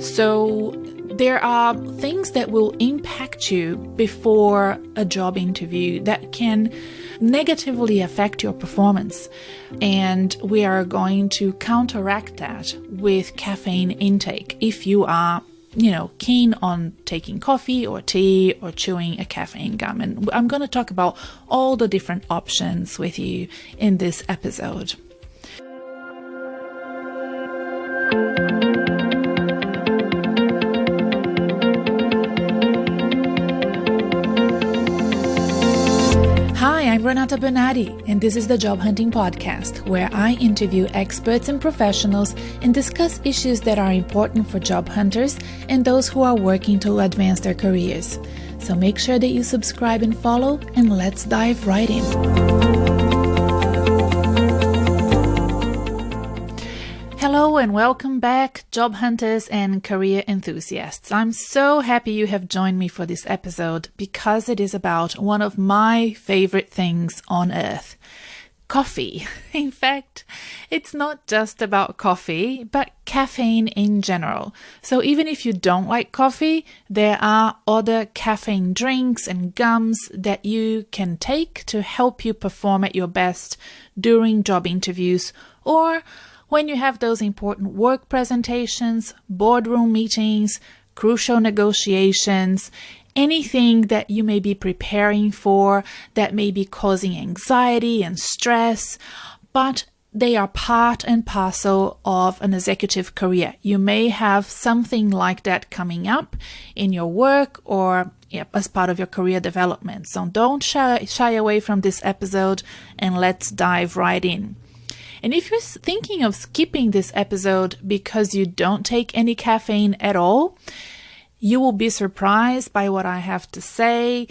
So there are things that will impact you before a job interview that can negatively affect your performance. And we are going to counteract that with caffeine intake if you are keen on taking coffee or tea or chewing a caffeine gum. And I'm going to talk about all the different options with you in this episode. Hi, I'm Renata Bernarde, and this is the Job Hunting Podcast, where I interview experts and professionals and discuss issues that are important for job hunters and those who are working to advance their careers. So make sure that you subscribe and follow, and let's dive right in. Hello and welcome back, job hunters and career enthusiasts. I'm so happy you have joined me for this episode because it is about one of my favorite things on earth, coffee. In fact, it's not just about coffee, but caffeine in general. So even if you don't like coffee, there are other caffeine drinks and gums that you can take to help you perform at your best during job interviews or when you have those important work presentations, boardroom meetings, crucial negotiations, anything that you may be preparing for that may be causing anxiety and stress, but they are part and parcel of an executive career. You may have something like that coming up in your work or as part of your career development. So don't shy away from this episode and let's dive right in. And if you're thinking of skipping this episode because you don't take any caffeine at all, you will be surprised by what I have to say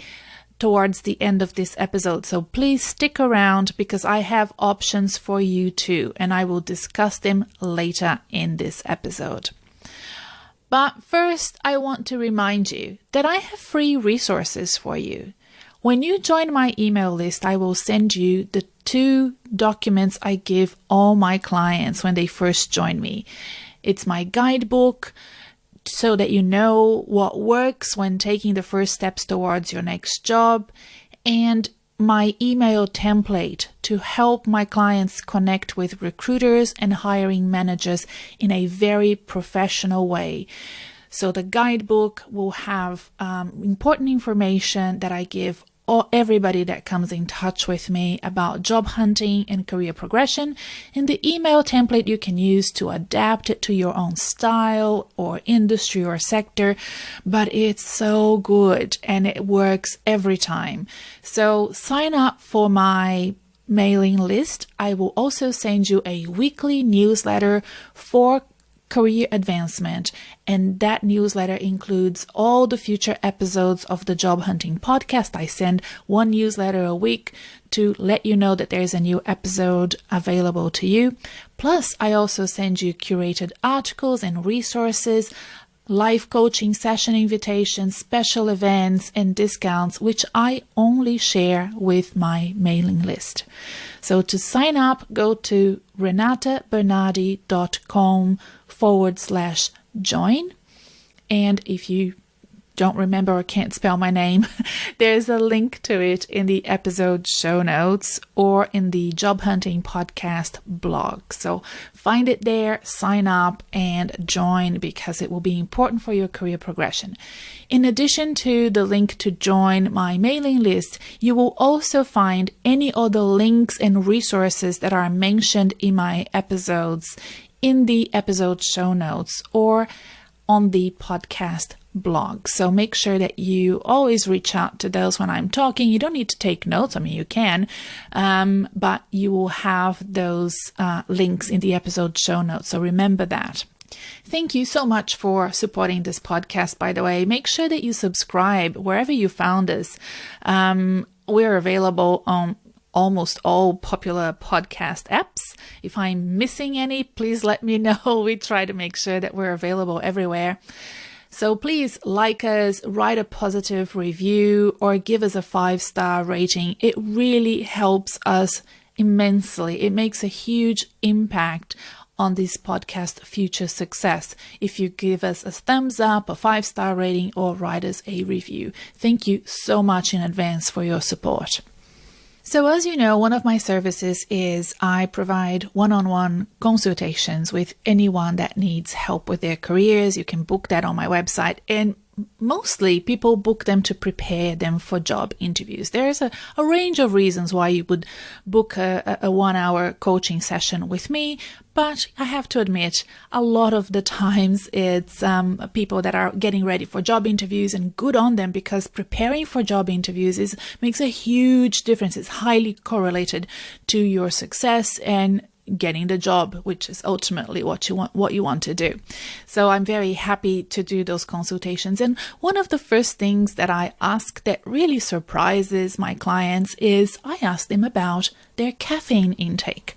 towards the end of this episode. So please stick around because I have options for you too, and I will discuss them later in this episode. But first, I want to remind you that I have free resources for you. When you join my email list, I will send you the 2 documents I give all my clients when they first join me. It's my guidebook so that you know what works when taking the first steps towards your next job, and my email template to help my clients connect with recruiters and hiring managers in a very professional way. So the guidebook will have important information that I give everybody that comes in touch with me about job hunting and career progression, and the email template you can use to adapt it to your own style or industry or sector, but it's so good and it works every time. So sign up for my mailing list. I will also send you a weekly newsletter for career advancement, and that newsletter includes all the future episodes of the Job Hunting Podcast. I send one newsletter a week to let you know that there's a new episode available to you. Plus, I also send you curated articles and resources, live coaching session invitations, special events, and discounts, which I only share with my mailing list. So to sign up, go to renatabernarde.com/join. And if you don't remember or can't spell my name, there's a link to it in the episode show notes or in the Job Hunting Podcast blog. So find it there, sign up, and join because it will be important for your career progression. In addition to the link to join my mailing list, you will also find any other links and resources that are mentioned in my episodes in the episode show notes or on the podcast blog. So make sure that you always reach out to those when I'm talking. You don't need to take notes. I mean, you can, but you will have those links in the episode show notes. So remember that. Thank you so much for supporting this podcast, by the way. Make sure that you subscribe wherever you found us. We're available on almost all popular podcast apps. If I'm missing any, please let me know. We try to make sure that we're available everywhere. So please like us, write a positive review, or give us a 5-star rating. It really helps us immensely. It makes a huge impact on this podcast Future Success if you give us a thumbs up, a 5-star rating, or write us a review. Thank you so much in advance for your support. So as you know, one of my services is I provide one-on-one consultations with anyone that needs help with their careers. You can book that on my website, and mostly people book them to prepare them for job interviews. There's a range of reasons why you would book a 1-hour coaching session with me, but I have to admit, a lot of the times it's people that are getting ready for job interviews, and good on them, because preparing for job interviews makes a huge difference. It's highly correlated to your success and getting the job, which is ultimately what you want to do. So I'm very happy to do those consultations. And one of the first things that I ask that really surprises my clients is I ask them about their caffeine intake.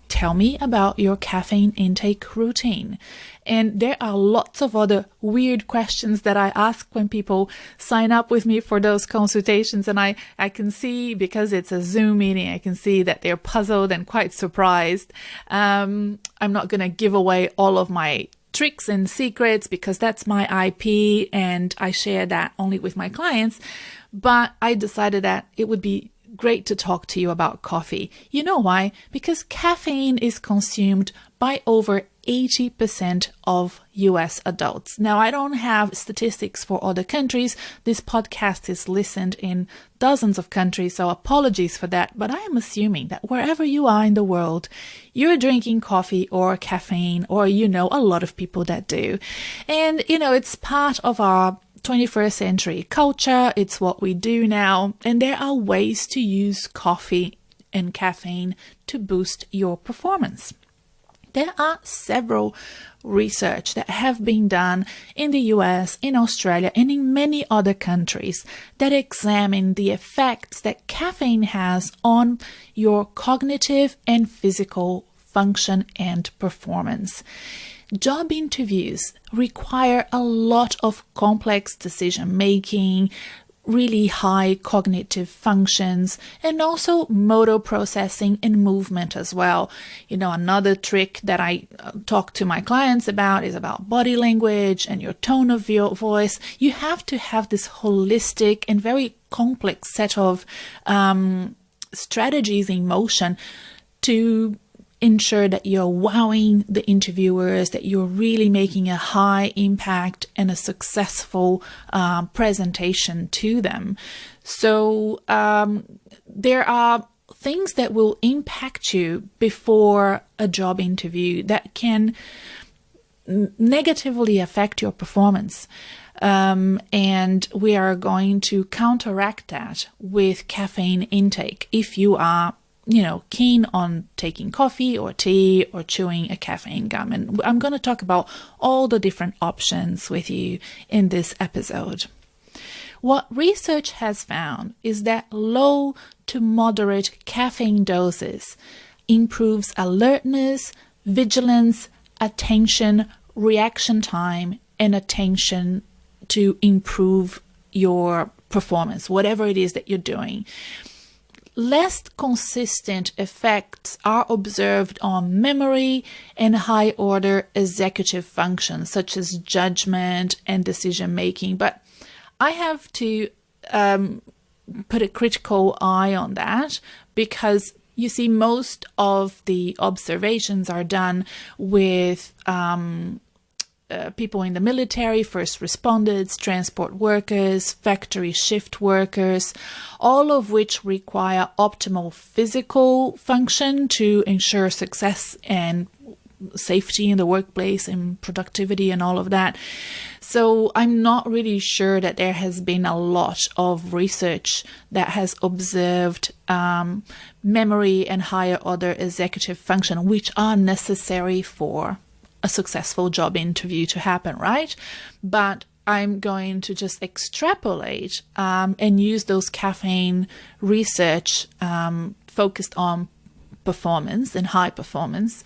Tell me about your caffeine intake routine. And there are lots of other weird questions that I ask when people sign up with me for those consultations. And I can see, because it's a Zoom meeting, I can see that they're puzzled and quite surprised. I'm not going to give away all of my tricks and secrets because that's my IP and I share that only with my clients. But I decided that it would be great to talk to you about coffee. You know why? Because caffeine is consumed by over 80% of US adults. Now, I don't have statistics for other countries. This podcast is listened in dozens of countries, so apologies for that. But I am assuming that wherever you are in the world, you're drinking coffee or caffeine, or you know a lot of people that do. And, it's part of our 21st century culture. It's what we do now. And there are ways to use coffee and caffeine to boost your performance. There are several research that have been done in the US, in Australia, and in many other countries that examine the effects that caffeine has on your cognitive and physical function and performance. Job interviews require a lot of complex decision-making, really high cognitive functions, and also motor processing and movement as well. Another trick that I talk to my clients about is about body language and your tone of your voice. You have to have this holistic and very complex set of strategies in motion to ensure that you're wowing the interviewers, that you're really making a high impact and a successful presentation to them. So there are things that will impact you before a job interview that can negatively affect your performance. And we are going to counteract that with caffeine intake if you are keen on taking coffee or tea or chewing a caffeine gum. And I'm going to talk about all the different options with you in this episode. What research has found is that low to moderate caffeine doses improves alertness, vigilance, attention, reaction time, and attention to improve your performance, whatever it is that you're doing. Less consistent effects are observed on memory and high-order executive functions, such as judgment and decision-making. But I have to put a critical eye on that because, you see, most of the observations are done with people in the military, first responders, transport workers, factory shift workers, all of which require optimal physical function to ensure success and safety in the workplace and productivity and all of that. So I'm not really sure that there has been a lot of research that has observed memory and higher order executive function, which are necessary for a successful job interview to happen, right? But I'm going to just extrapolate and use those caffeine research focused on performance and high performance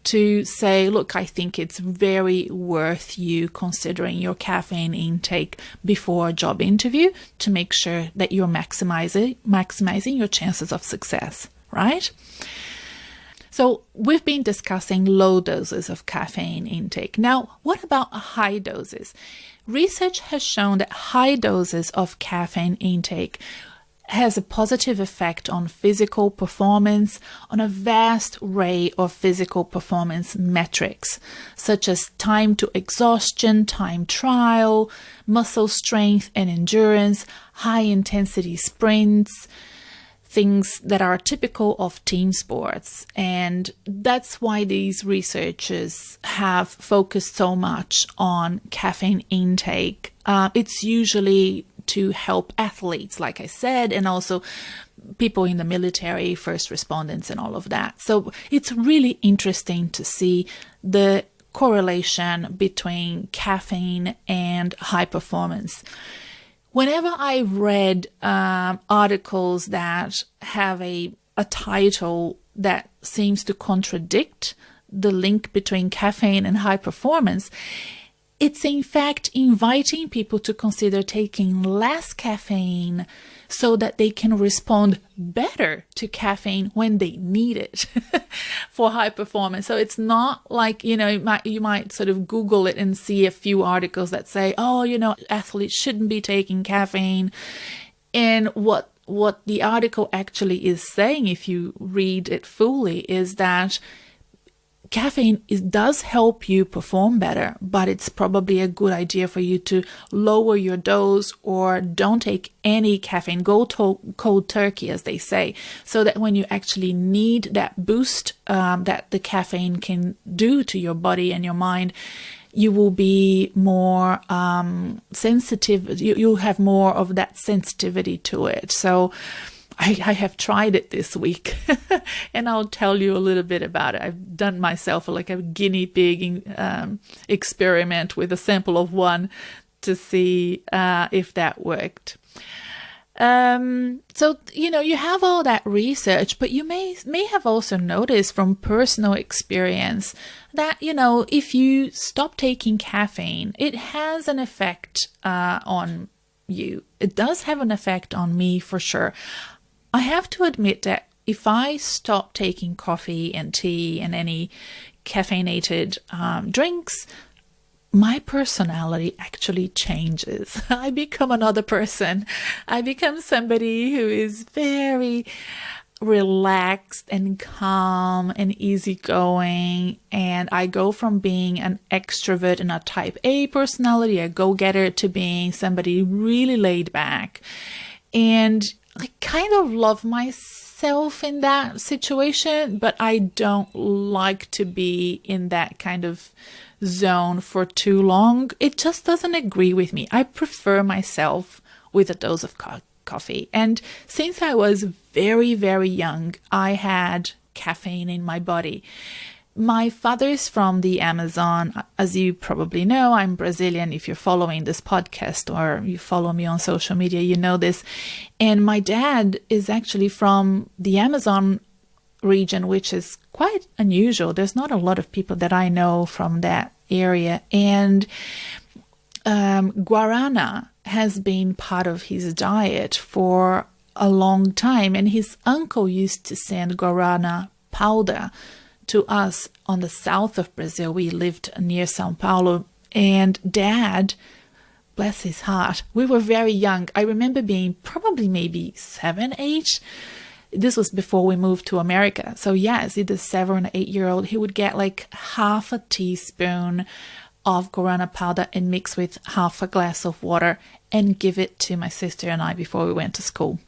to say, look, I think it's very worth you considering your caffeine intake before a job interview to make sure that you're maximizing your chances of success, right? So we've been discussing low doses of caffeine intake. Now, what about high doses? Research has shown that high doses of caffeine intake has a positive effect on physical performance, on a vast array of physical performance metrics, such as time to exhaustion, time trial, muscle strength and endurance, high intensity sprints, things that are typical of team sports. And that's why these researchers have focused so much on caffeine intake. It's usually to help athletes, like I said, and also people in the military, first responders, and all of that. So it's really interesting to see the correlation between caffeine and high performance. Whenever I've read articles that have a title that seems to contradict the link between caffeine and high performance, it's in fact inviting people to consider taking less caffeine so that they can respond better to caffeine when they need it for high performance. So it's not like, you might sort of Google it and see a few articles that say, athletes shouldn't be taking caffeine. And what the article actually is saying, if you read it fully, is that caffeine does help you perform better, but it's probably a good idea for you to lower your dose or don't take any caffeine, go cold turkey, as they say, so that when you actually need that boost that the caffeine can do to your body and your mind, you will be more sensitive. You'll have more of that sensitivity to it. So I have tried it this week and I'll tell you a little bit about it. I've done myself like a guinea pig experiment with a sample of one to see if that worked. So, you have all that research, but you may have also noticed from personal experience that, if you stop taking caffeine, it has an effect on you. It does have an effect on me for sure. I have to admit that if I stop taking coffee and tea and any caffeinated drinks, my personality actually changes. I become another person. I become somebody who is very relaxed and calm and easygoing. And I go from being an extrovert and a type A personality, a go-getter, to being somebody really laid back. And I kind of love myself in that situation, but I don't like to be in that kind of zone for too long. It just doesn't agree with me. I prefer myself with a dose of coffee. And since I was very, very young, I had caffeine in my body. My father is from the Amazon. As you probably know, I'm Brazilian. If you're following this podcast or you follow me on social media, you know this. And my dad is actually from the Amazon region, which is quite unusual. There's not a lot of people that I know from that area. And guarana has been part of his diet for a long time. And his uncle used to send guarana powder to us on the south of Brazil. We lived near Sao Paulo, and Dad, bless his heart, we were very young. I remember being probably maybe 7, 8. This was before we moved to America. So yes, either 7 or 8-year-old, he would get like half a teaspoon of guarana powder and mix with half a glass of water and give it to my sister and I before we went to school.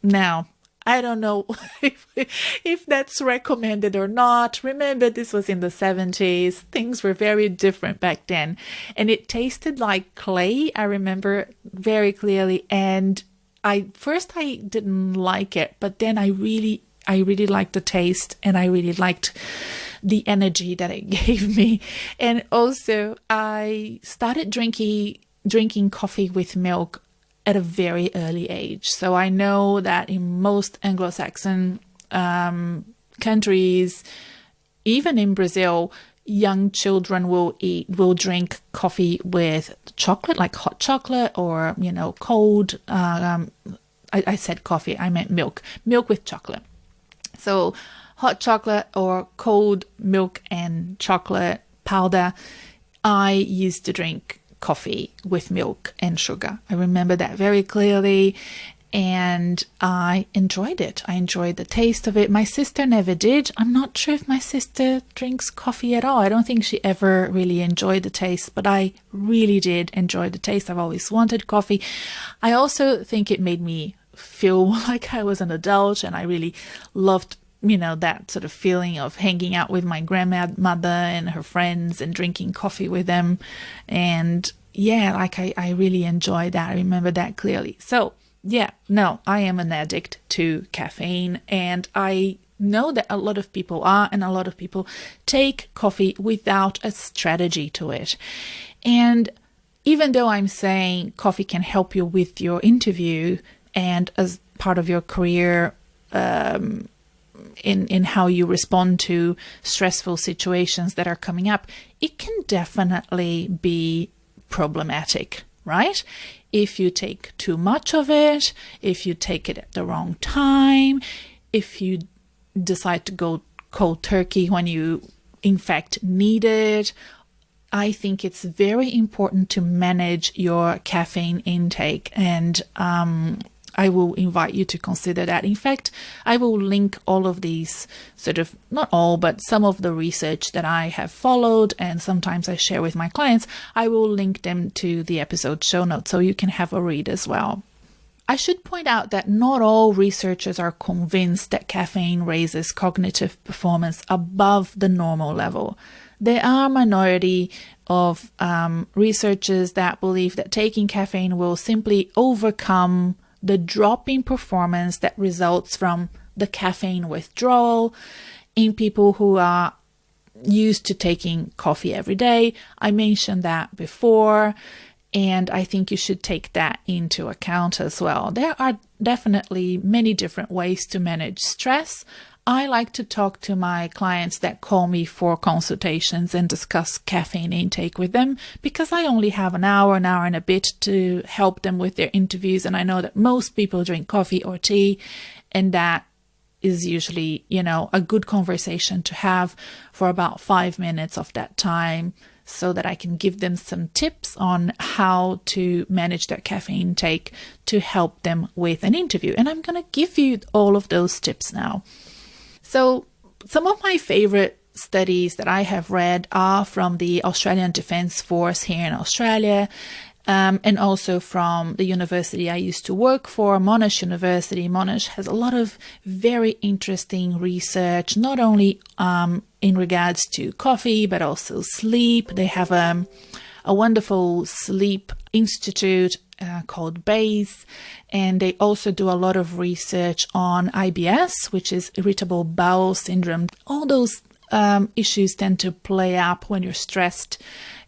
Now, I don't know if that's recommended or not. Remember, this was in the 70s. Things were very different back then. And it tasted like clay, I remember very clearly. And first I didn't like it, but then I really liked the taste, and I really liked the energy that it gave me. And also I started drinking coffee with milk at a very early age. So I know that in most Anglo-Saxon countries, even in Brazil, young children will drink coffee with chocolate, like hot chocolate, or cold. I said coffee, I meant milk with chocolate. So hot chocolate or cold milk and chocolate powder, I used to drink coffee with milk and sugar. I remember that very clearly, and I enjoyed it. I enjoyed the taste of it. My sister never did. I'm not sure if my sister drinks coffee at all. I don't think she ever really enjoyed the taste, but I really did enjoy the taste. I've always wanted coffee. I also think it made me feel like I was an adult, and I really loved that sort of feeling of hanging out with my grandmother and her friends and drinking coffee with them. And yeah, like I really enjoyed that. I remember that clearly. So yeah, no, I am an addict to caffeine, and I know that a lot of people are, and a lot of people take coffee without a strategy to it. And even though I'm saying coffee can help you with your interview and as part of your career, in how you respond to stressful situations that are coming up, it can definitely be problematic, right? If you take too much of it, if you take it at the wrong time, if you decide to go cold turkey when you in fact need it, I think it's very important to manage your caffeine intake, and I will invite you to consider that. In fact, I will link all of these, sort of, not all, but some of the research that I have followed and sometimes I share with my clients. I will link them to the episode show notes so you can have a read as well. I should point out that not all researchers are convinced that caffeine raises cognitive performance above the normal level. There are a minority of researchers that believe that taking caffeine will simply overcome the drop in performance that results from the caffeine withdrawal in people who are used to taking coffee every day. I mentioned that before, and I think you should take that into account as well. There are definitely many different ways to manage stress. I like to talk to my clients that call me for consultations and discuss caffeine intake with them, because I only have an hour and a bit to help them with their interviews. And I know that most people drink coffee or tea, and that is usually, a good conversation to have for about 5 minutes of that time, so that I can give them some tips on how to manage their caffeine intake to help them with an interview. And I'm going to give you all of those tips now. So some of my favorite studies that I have read are from the Australian Defence Force here in Australia, and also from the university I used to work for, Monash University. Monash has a lot of very interesting research, not only in regards to coffee, but also sleep. They have a wonderful sleep institute called BASE, and they also do a lot of research on IBS, which is irritable bowel syndrome. All those issues tend to play up when you're stressed,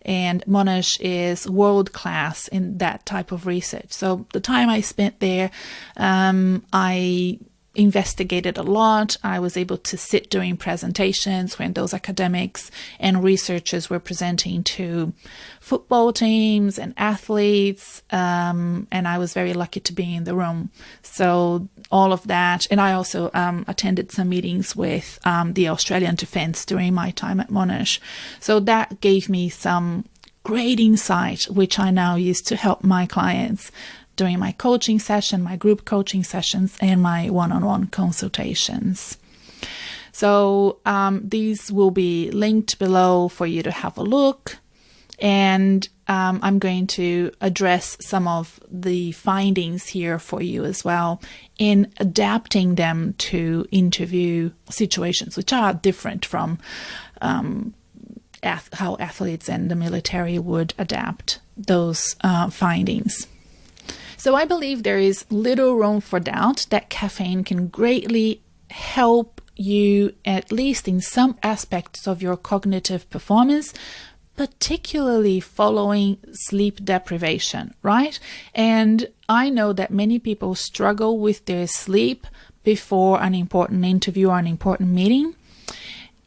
and Monash is world class in that type of research. So the time I spent there, I investigated a lot. I was able to sit during presentations when those academics and researchers were presenting to football teams and athletes, and I was very lucky to be in the room. So all of that, and I also attended some meetings with the Australian Defence during my time at Monash. So that gave me some great insight, which I now use to help my clients during my coaching session, my group coaching sessions, and my one-on-one consultations. So these will be linked below for you to have a look. And I'm going to address some of the findings here for you as well in adapting them to interview situations, which are different from how athletes and the military would adapt those findings. So I believe there is little room for doubt that caffeine can greatly help you, at least in some aspects of your cognitive performance, particularly following sleep deprivation, right? And I know that many people struggle with their sleep before an important interview or an important meeting.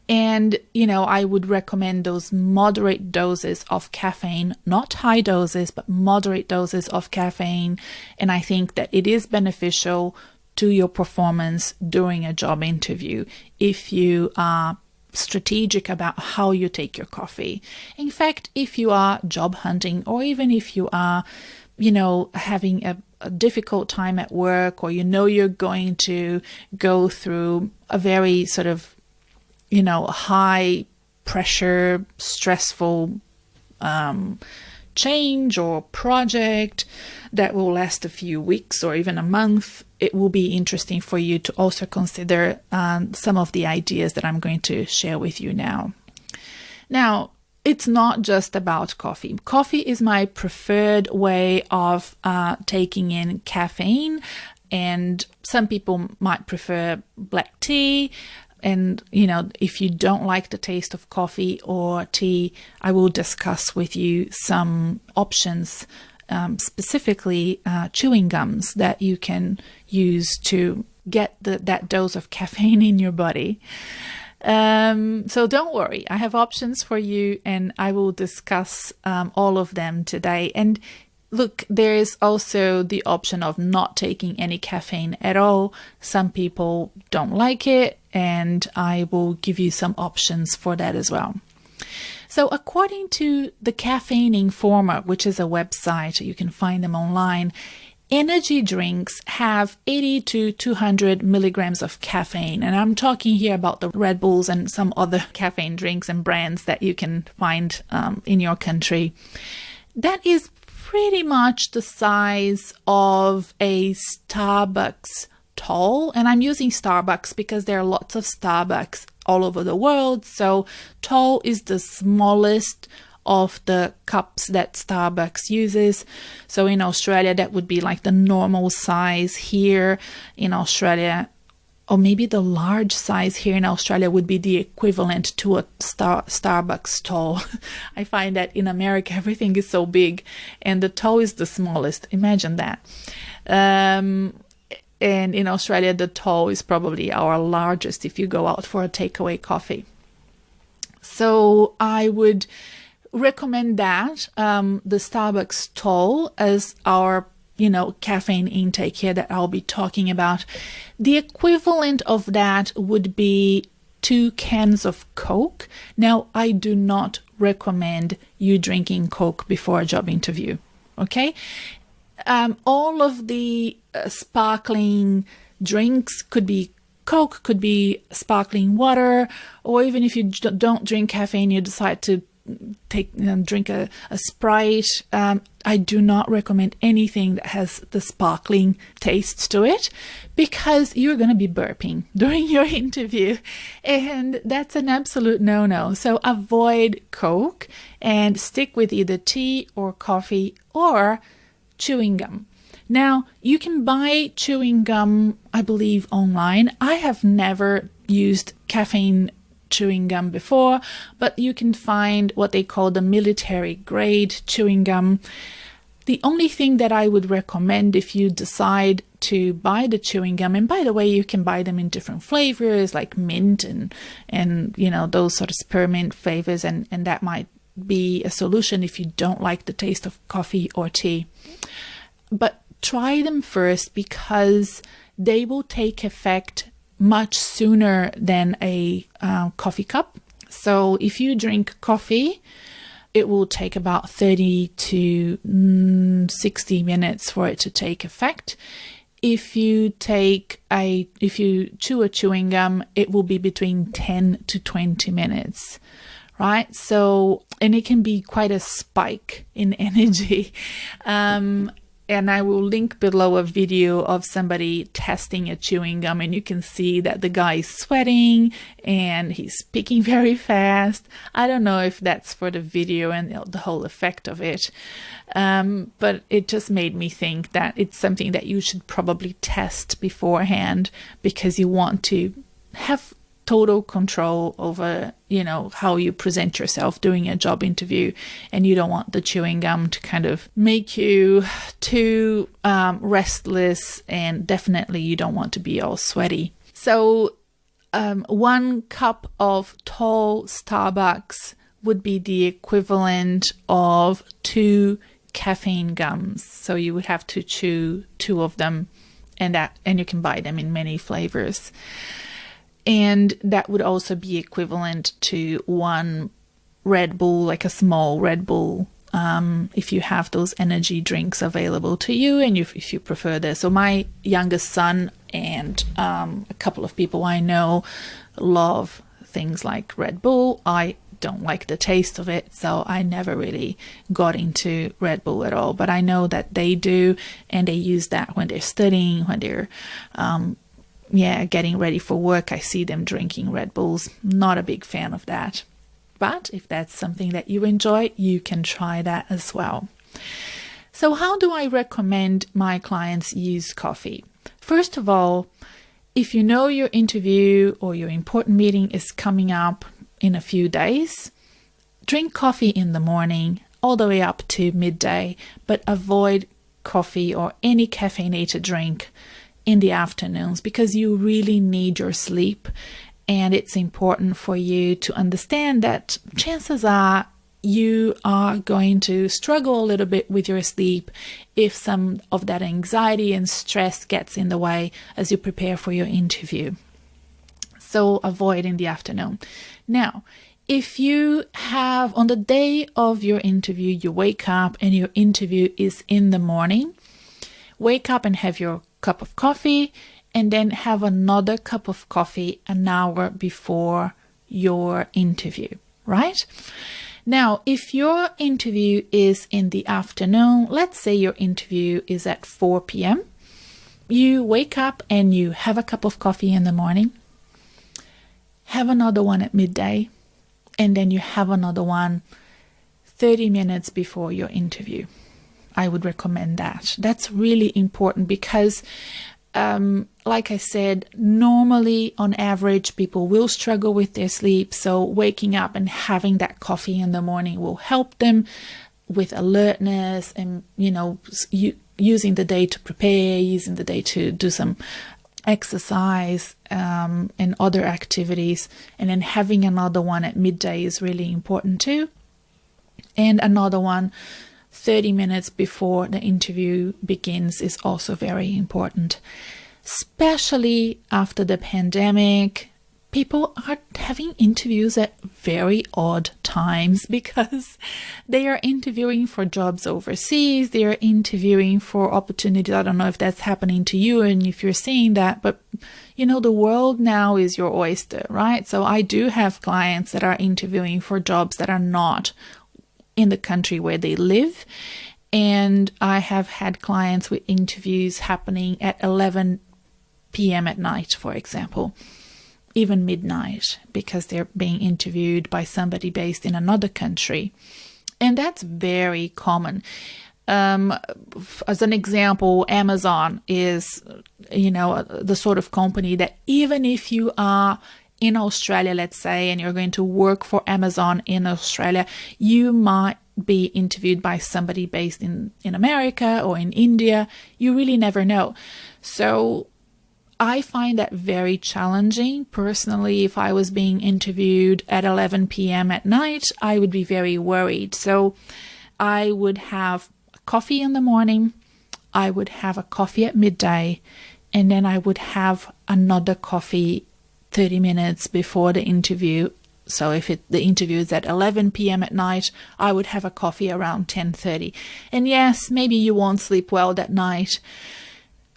And, I would recommend those moderate doses of caffeine, not high doses, but moderate doses of caffeine. And I think that it is beneficial to your performance during a job interview if you are strategic about how you take your coffee. In fact, if you are job hunting, or even if you are, having a difficult time at work, or you're going to go through a very sort of, high pressure, stressful change or project that will last a few weeks or even a month, it will be interesting for you to also consider some of the ideas that I'm going to share with you now. Now, it's not just about coffee. Coffee is my preferred way of taking in caffeine, and some people might prefer black tea. And, if you don't like the taste of coffee or tea, I will discuss with you some options, specifically chewing gums that you can use to get that dose of caffeine in your body. So don't worry, I have options for you, and I will discuss all of them today. And look, there is also the option of not taking any caffeine at all. Some people don't like it, and I will give you some options for that as well. So according to the Caffeine Informer, which is a website, you can find them online, energy drinks have 80 to 200 milligrams of caffeine. And I'm talking here about the Red Bulls and some other caffeine drinks and brands that you can find in your country. That is pretty much the size of a Starbucks tall. And I'm using Starbucks because there are lots of Starbucks all over the world. So tall is the smallest of the cups that Starbucks uses. So in Australia, that would be like the normal size here in Australia, or maybe the large size here in Australia would be the equivalent to a Starbucks tall. I find that in America, everything is so big, and the tall is the smallest. Imagine that. And in Australia, the tall is probably our largest if you go out for a takeaway coffee. So I would recommend that, the Starbucks tall as our caffeine intake here that I'll be talking about. The equivalent of that would be 2 cans of Coke. Now, I do not recommend you drinking Coke before a job interview, okay? All of the sparkling drinks could be Coke, could be sparkling water, or even if you don't drink caffeine, you decide to drink a Sprite. I do not recommend anything that has the sparkling taste to it, because you're going to be burping during your interview, and that's an absolute no-no. So avoid Coke and stick with either tea or coffee or chewing gum. Now, you can buy chewing gum, I believe, online. I have never used caffeine chewing gum before, but you can find what they call the military grade chewing gum. The only thing that I would recommend if you decide to buy the chewing gum, and by the way, you can buy them in different flavors like mint and those sort of spearmint flavors, and that might be a solution if you don't like the taste of coffee or tea. But try them first, because they will take effect much sooner than a coffee cup. So if you drink coffee, it will take about 30 to 60 minutes for it to take effect. If you chew a chewing gum, it will be between 10 to 20 minutes, right? So, and it can be quite a spike in energy. And I will link below a video of somebody testing a chewing gum, and you can see that the guy is sweating and he's speaking very fast. I don't know if that's for the video and the whole effect of it, but it just made me think that it's something that you should probably test beforehand, because you want to have total control over, how you present yourself during a job interview, and you don't want the chewing gum to kind of make you too restless, and definitely you don't want to be all sweaty. So 1 cup of tall Starbucks would be the equivalent of 2 caffeine gums. So you would have to chew 2 of them and you can buy them in many flavors. And that would also be equivalent to one Red Bull, like a small Red Bull, if you have those energy drinks available to you, and if you prefer this. So my youngest son and a couple of people I know love things like Red Bull. I don't like the taste of it, so I never really got into Red Bull at all. But I know that they do, and they use that when they're studying, when they're getting ready for work. I see them drinking Red Bulls. Not a big fan of that. But if that's something that you enjoy, you can try that as well. So how do I recommend my clients use coffee? First of all, if you know your interview or your important meeting is coming up in a few days, drink coffee in the morning all the way up to midday, but avoid coffee or any caffeinated drink in the afternoons, because you really need your sleep. And it's important for you to understand that chances are you are going to struggle a little bit with your sleep if some of that anxiety and stress gets in the way as you prepare for your interview. So avoid in the afternoon. Now, if you have, on the day of your interview, you wake up and your interview is in the morning, wake up and have your cup of coffee, and then have another cup of coffee an hour before your interview, right? Now, if your interview is in the afternoon, let's say your interview is at 4 p.m., you wake up and you have a cup of coffee in the morning, have another one at midday, and then you have another one 30 minutes before your interview. I would recommend that. That's really important because like I said, normally on average, people will struggle with their sleep. So waking up and having that coffee in the morning will help them with alertness and, using the day to prepare, using the day to do some exercise and other activities. And then having another one at midday is really important too. And another one 30 minutes before the interview begins is also very important. Especially after the pandemic, people are having interviews at very odd times because they are interviewing for jobs overseas. They are interviewing for opportunities. I don't know if that's happening to you and if you're seeing that, but the world now is your oyster, right? So I do have clients that are interviewing for jobs that are not in the country where they live. And I have had clients with interviews happening at 11 p.m. at night, for example, even midnight, because they're being interviewed by somebody based in another country. And that's very common. As an example, Amazon is, the sort of company that even if you are in Australia, let's say, and you're going to work for Amazon in Australia, you might be interviewed by somebody based in America or in India. You really never know. So I find that very challenging. Personally, if I was being interviewed at 11 p.m. at night, I would be very worried. So I would have coffee in the morning, I would have a coffee at midday, and then I would have another coffee 30 minutes before the interview. So if the interview is at 11 p.m. at night, I would have a coffee around 10:30. And yes, maybe you won't sleep well that night,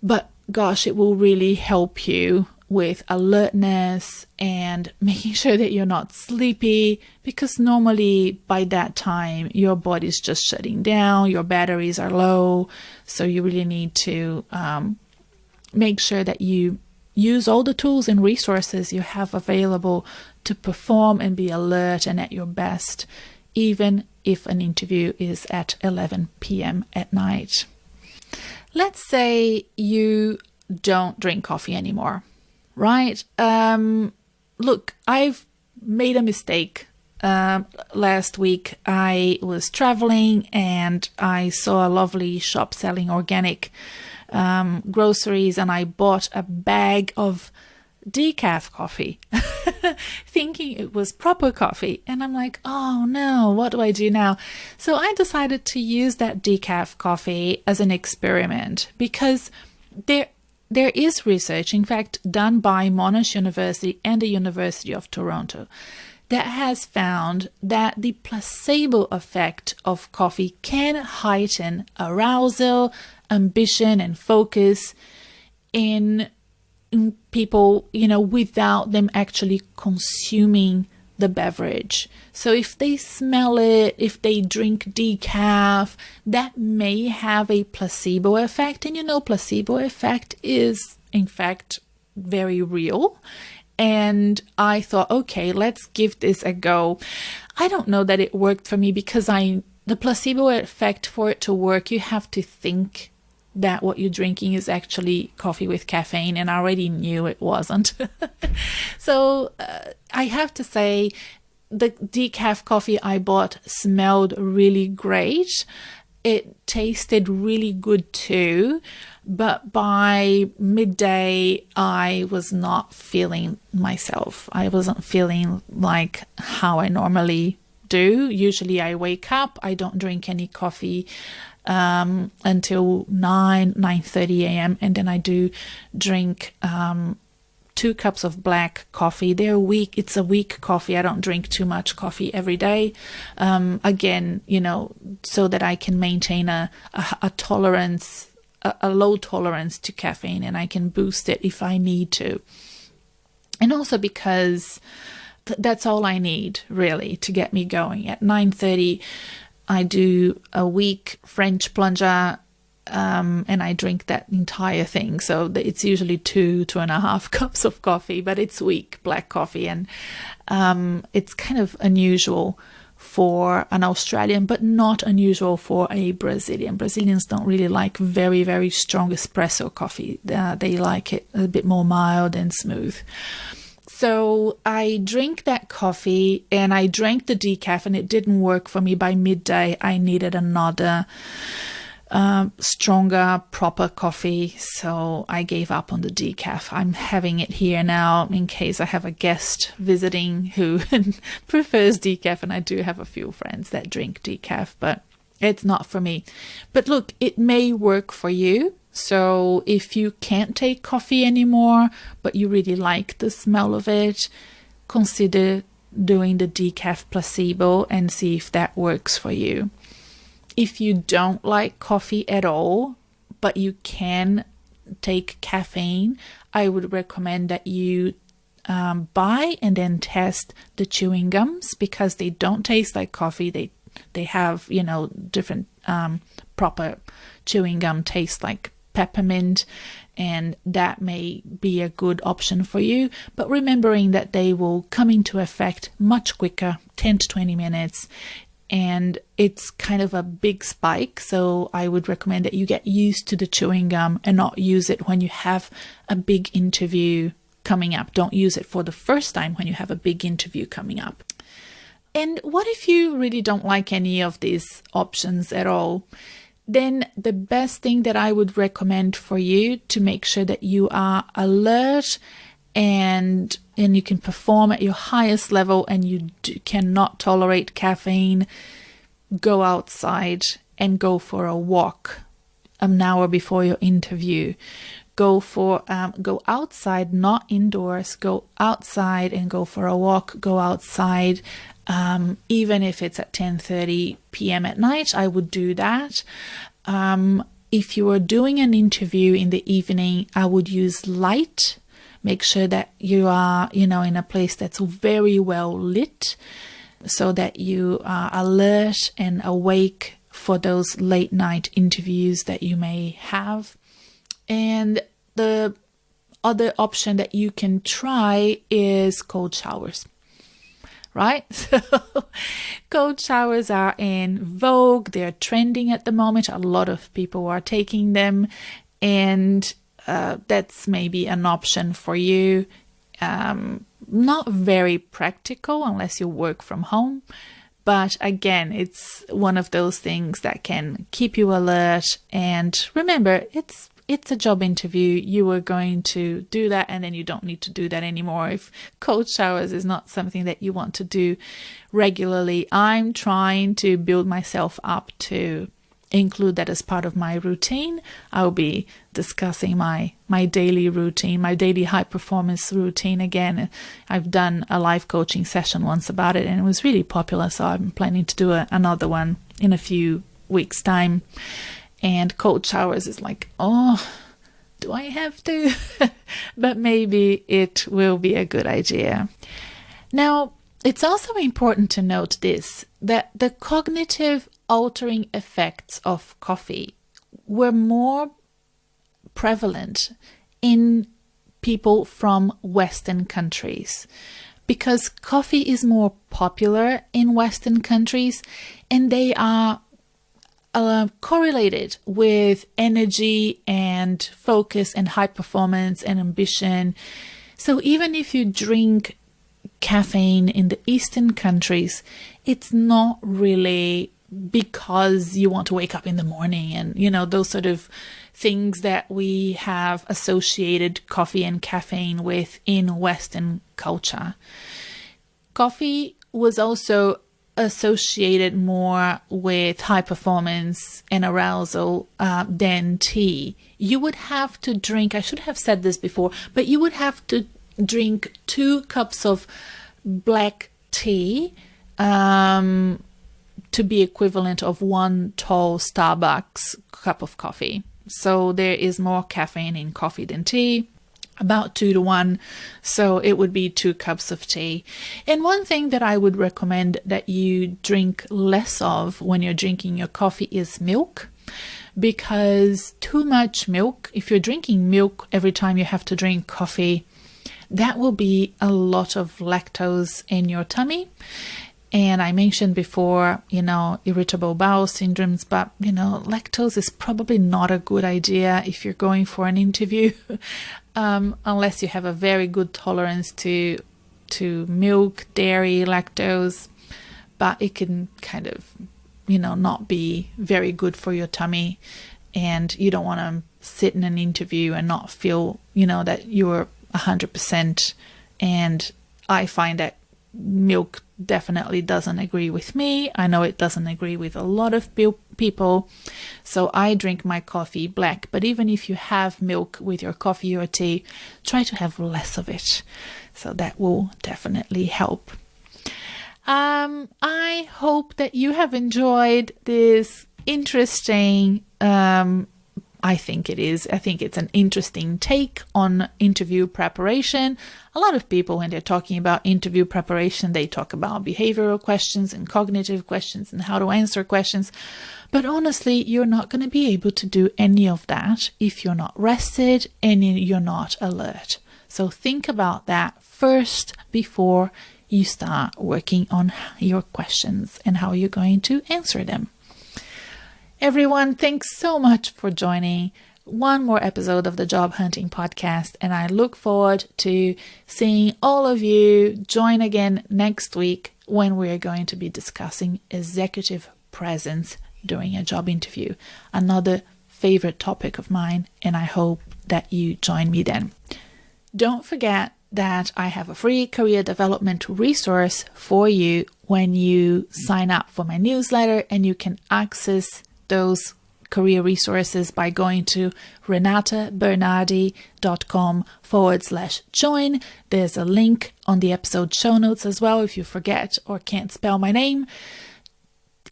but gosh, it will really help you with alertness and making sure that you're not sleepy, because normally by that time your body's just shutting down, your batteries are low. So you really need to make sure that you use all the tools and resources you have available to perform and be alert and at your best, even if an interview is at 11 p.m. at night. Let's say you don't drink coffee anymore, right? Look, I've made a mistake. Last week I was traveling and I saw a lovely shop selling organic groceries, and I bought a bag of decaf coffee thinking it was proper coffee, and I'm like, oh no, what do I do now? So I decided to use that decaf coffee as an experiment, because there there is research, in fact, done by Monash University and the University of Toronto, that has found that the placebo effect of coffee can heighten arousal, ambition, and focus in people, without them actually consuming the beverage. So if they smell it, if they drink decaf, that may have a placebo effect. And placebo effect is in fact very real. And I thought, okay, let's give this a go. I don't know that it worked for me because the placebo effect, for it to work, you have to think that what you're drinking is actually coffee with caffeine, and I already knew it wasn't. So I have to say the decaf coffee I bought smelled really great. It tasted really good too, but by midday I was not feeling myself. I wasn't feeling like how I normally do. Usually I wake up, I don't drink any coffee until 9:30 a.m. and then I do drink 2 cups of black coffee. It's a weak coffee. I don't drink too much coffee every day. Again, so that I can maintain a tolerance, a low tolerance to caffeine, and I can boost it if I need to. And also because that's all I need really to get me going. At 9:30, I do a weak French plunger, and I drink that entire thing. So it's usually 2.5 cups of coffee, but it's weak black coffee. And it's kind of unusual for an Australian, but not unusual for a Brazilian. Brazilians don't really like very, very strong espresso coffee. They like it a bit more mild and smooth. So I drink that coffee, and I drank the decaf, and it didn't work for me. By midday, I needed another stronger, proper coffee. So I gave up on the decaf. I'm having it here now in case I have a guest visiting who prefers decaf, and I do have a few friends that drink decaf, but it's not for me. But look, it may work for you. So if you can't take coffee anymore, but you really like the smell of it, consider doing the decaf placebo and see if that works for you. If you don't like coffee at all, but you can take caffeine, I would recommend that you buy and then test the chewing gums, because they don't taste like coffee. They have, different proper chewing gum tastes like peppermint, and that may be a good option for you. But remembering that they will come into effect much quicker, 10 to 20 minutes, and it's kind of a big spike. So I would recommend that you get used to the chewing gum and not use it when you have a big interview coming up. Don't use it for the first time when you have a big interview coming up. And what if you really don't like any of these options at all? Then the best thing that I would recommend for you to make sure that you are alert and you can perform at your highest level, and you cannot tolerate caffeine, go outside and go for a walk an hour before your interview. Go outside, not indoors. Go outside and go for a walk. Go outside. Even if it's at 10:30 p.m. at night, I would do that. If you are doing an interview in the evening, I would use light. Make sure that you are, in a place that's very well lit, so that you are alert and awake for those late night interviews that you may have. And the other option that you can try is cold showers. Right? So cold showers are in vogue. They're trending at the moment. A lot of people are taking them, and that's maybe an option for you. Not very practical unless you work from home. But again, it's one of those things that can keep you alert. And remember, it's a job interview. You are going to do that, and then you don't need to do that anymore. If cold showers is not something that you want to do regularly, I'm trying to build myself up to include that as part of my routine. I'll be discussing my daily routine, my daily high performance routine again. I've done a live coaching session once about it, and it was really popular, so I'm planning to do another one in a few weeks' time. And cold showers is like, oh, do I have to? But maybe it will be a good idea. Now, it's also important to note this, that the cognitive altering effects of coffee were more prevalent in people from Western countries, because coffee is more popular in Western countries, and they are correlated with energy and focus and high performance and ambition. So even if you drink caffeine in the Eastern countries, it's not really because you want to wake up in the morning and, those sort of things that we have associated coffee and caffeine with in Western culture. Coffee was also associated more with high performance and arousal than tea. You would have to drink, I should have said this before, but you would have to drink 2 cups of black tea to be equivalent of 1 tall Starbucks cup of coffee. So there is more caffeine in coffee than tea, about 2 to 1. So it would be 2 cups of tea. And one thing that I would recommend that you drink less of when you're drinking your coffee is milk, because too much milk, if you're drinking milk every time you have to drink coffee, that will be a lot of lactose in your tummy. And I mentioned before, irritable bowel syndromes, but, lactose is probably not a good idea if you're going for an interview, unless you have a very good tolerance to milk, dairy, lactose, but it can kind of, not be very good for your tummy. And you don't want to sit in an interview and not feel, that you're 100%. And I find that milk definitely doesn't agree with me. I know it doesn't agree with a lot of people. So I drink my coffee black. But even if you have milk with your coffee or tea, try to have less of it. So that will definitely help. I hope that you have enjoyed this interesting I think it's an interesting take on interview preparation. A lot of people, when they're talking about interview preparation, they talk about behavioral questions and cognitive questions and how to answer questions. But honestly, you're not going to be able to do any of that if you're not rested and you're not alert. So think about that first before you start working on your questions and how you're going to answer them. Everyone, thanks so much for joining one more episode of the Job Hunting Podcast, and I look forward to seeing all of you join again next week when we are going to be discussing executive presence during a job interview, another favorite topic of mine, and I hope that you join me then. Don't forget that I have a free career development resource for you when you sign up for my newsletter, and you can access those career resources by going to renatabernarde.com/join. There's a link on the episode show notes as well if you forget or can't spell my name.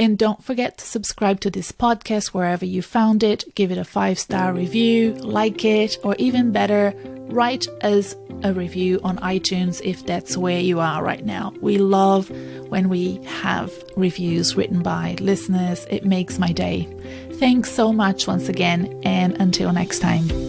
And don't forget to subscribe to this podcast wherever you found it. Give it a 5-star review, like it, or even better, write us a review on iTunes if that's where you are right now. We love when we have reviews written by listeners. It makes my day. Thanks so much once again, and until next time.